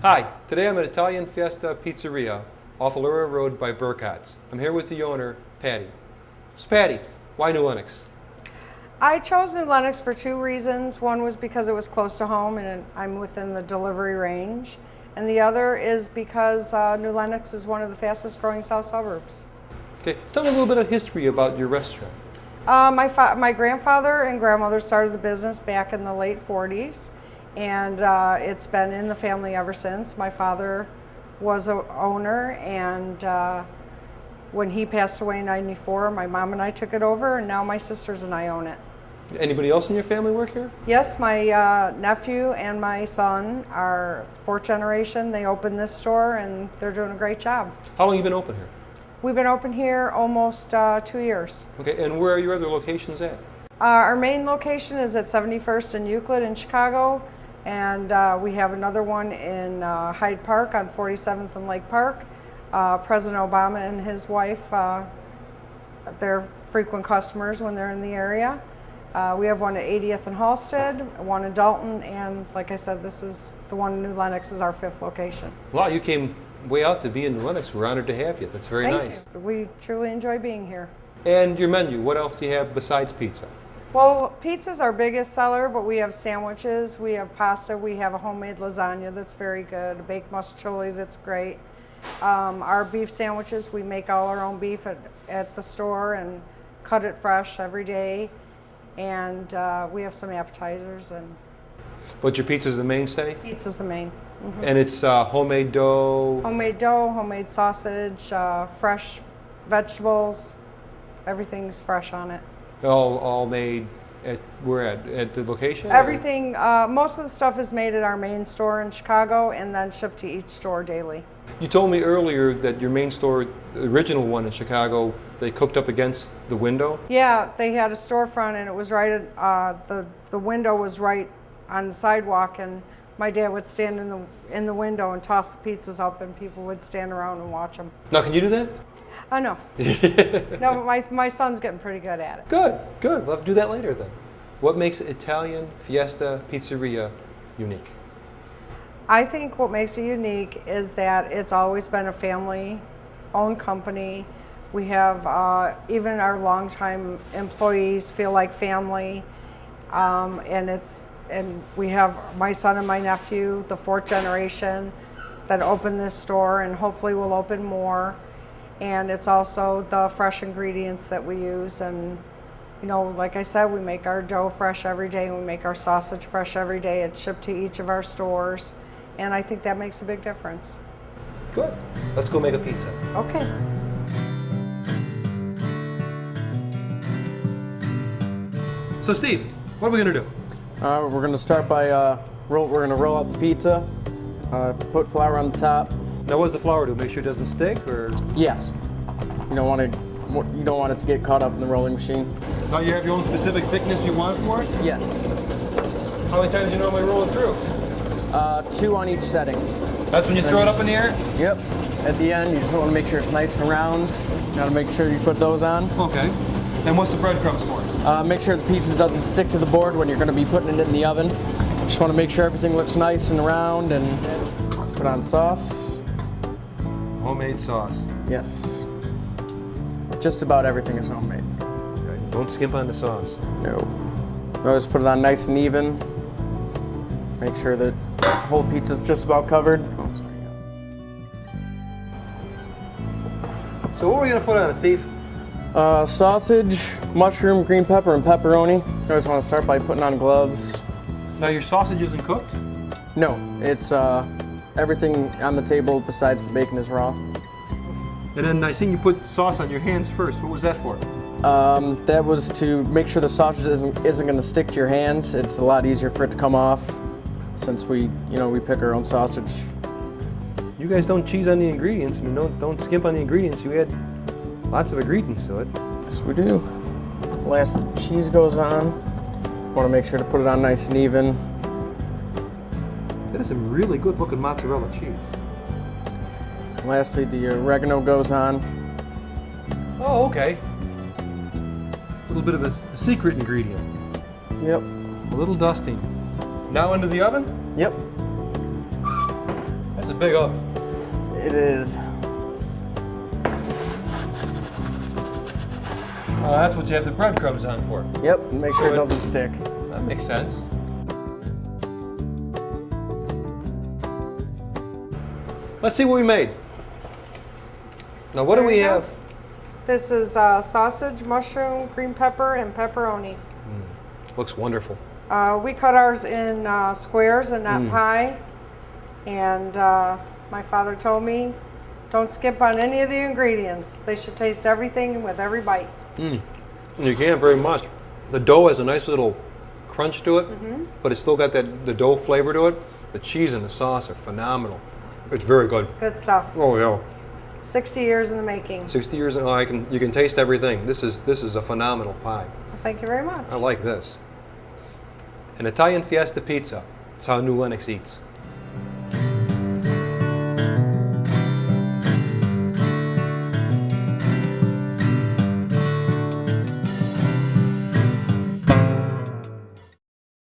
Hi, today I'm at Italian Fiesta Pizzeria off Allura Road by Burkhart's. I'm here with the owner, Patty. So Patty, why New Lenox? I chose New Lenox for two reasons. One was because it was close to home and I'm within the delivery range. And the other is because New Lenox is one of the fastest growing south suburbs. Okay, tell me a little bit of history about your restaurant. My grandfather and grandmother started the business back in the late 40s. And it's been in the family ever since. My father was an owner, and when he passed away in '94, my mom and I took it over, and now my sisters and I own it. Anybody else in your family work here? Yes, my nephew and my son are fourth generation. They opened this store, and they're doing a great job. How long have you been open here? We've been open here almost 2 years. Okay, and where are your other locations at? Our main location is at 71st and Euclid in Chicago. And we have another one in Hyde Park on 47th and Lake Park. President Obama and his wife, they're frequent customers when they're in the area. We have one at 80th and Halsted, one in Dalton, and like I said, this is the one in New Lenox is our 5th location. Wow, you came way out to be in New Lenox. We're honored to have you. That's very nice. Thank you. We truly enjoy being here. And your menu, what else do you have besides pizza? Well, pizza's our biggest seller, but we have sandwiches, we have pasta, we have a homemade lasagna that's very good, a baked muscatoli that's great. Our beef sandwiches, we make all our own beef at the store and cut it fresh every day. And we have some appetizers. But your pizza's the mainstay? Pizza's the main. Mm-hmm. And it's homemade dough? Homemade dough, homemade sausage, fresh vegetables, everything's fresh on it. All made at the location? Everything, most of the stuff is made at our main store in Chicago and then shipped to each store daily. You told me earlier that your main store, the original one in Chicago, they cooked up against the window? Yeah, they had a storefront and it was right at, the window was right on the sidewalk, and my dad would stand in the window and toss the pizzas up and people would stand around and watch them. Now, can you do that? No. No, but my son's getting pretty good at it. Good. We'll have to do that later then. What makes Italian Fiesta Pizzeria unique? I think what makes it unique is that it's always been a family-owned company. We have, even our longtime employees feel like family, and we have my son and my nephew, the 4th generation, that opened this store, and hopefully we'll open more. And it's also the fresh ingredients that we use, and like I said, we make our dough fresh every day, and we make our sausage fresh every day. It's shipped to each of our stores, and I think that makes a big difference. Good. Let's go make a pizza. Okay. So Steve, what are we going to do? We're going to start by we're going to roll out the pizza, put flour on the top. Now, what does the flour do? Make sure it doesn't stick, or? Yes. You don't want it to get caught up in the rolling machine. Now you have your own specific thickness you want for it? Yes. How many times do you normally roll it through? 2 on each setting. That's when you throw it up in the air? Yep. At the end, you just want to make sure it's nice and round. You got to make sure you put those on. Okay. And what's the breadcrumbs for? Make sure the pizza doesn't stick to the board when you're going to be putting it in the oven. Just want to make sure everything looks nice and round, and put on sauce. Homemade sauce. Yes. Just about everything is homemade. Okay. Don't skimp on the sauce. No. You always put it on nice and even. Make sure that the whole pizza's just about covered. Oh, sorry. So what are we going to put on it, Steve? Sausage, mushroom, green pepper, and pepperoni. You always want to start by putting on gloves. Now your sausage isn't cooked? No, it's everything on the table besides the bacon is raw. And then I seen you put sauce on your hands first. What was that for? That was to make sure the sausage isn't going to stick to your hands. It's a lot easier for it to come off since we pick our own sausage. You guys don't cheese on the ingredients. I mean, don't skimp on the ingredients. You add lots of ingredients to it. Yes, we do. Last cheese goes on. Want to make sure to put it on nice and even. That is some really good looking mozzarella cheese. Lastly, the oregano goes on. Oh, okay. A little bit of a secret ingredient. Yep. A little dusting. Now into the oven? Yep. That's a big oven. It is. That's what you have the breadcrumbs on for. Yep, make sure it it's- doesn't stick. That makes sense. Let's see what we made. Now, what do There we you go. have? This is sausage, mushroom, green pepper, and pepperoni. Looks wonderful. We cut ours in squares and not pie. And my father told me, don't skip on any of the ingredients. They should taste everything with every bite. And you can't very much. The dough has a nice little crunch to it, but it's still got the dough flavor to it. The cheese and the sauce are phenomenal. It's very good. Good stuff. Oh yeah. 60 years in the making. 60 years. Oh, you can taste everything. This is a phenomenal pie. Well, thank you very much. I like this. An Italian Fiesta pizza. It's how New Lenox eats.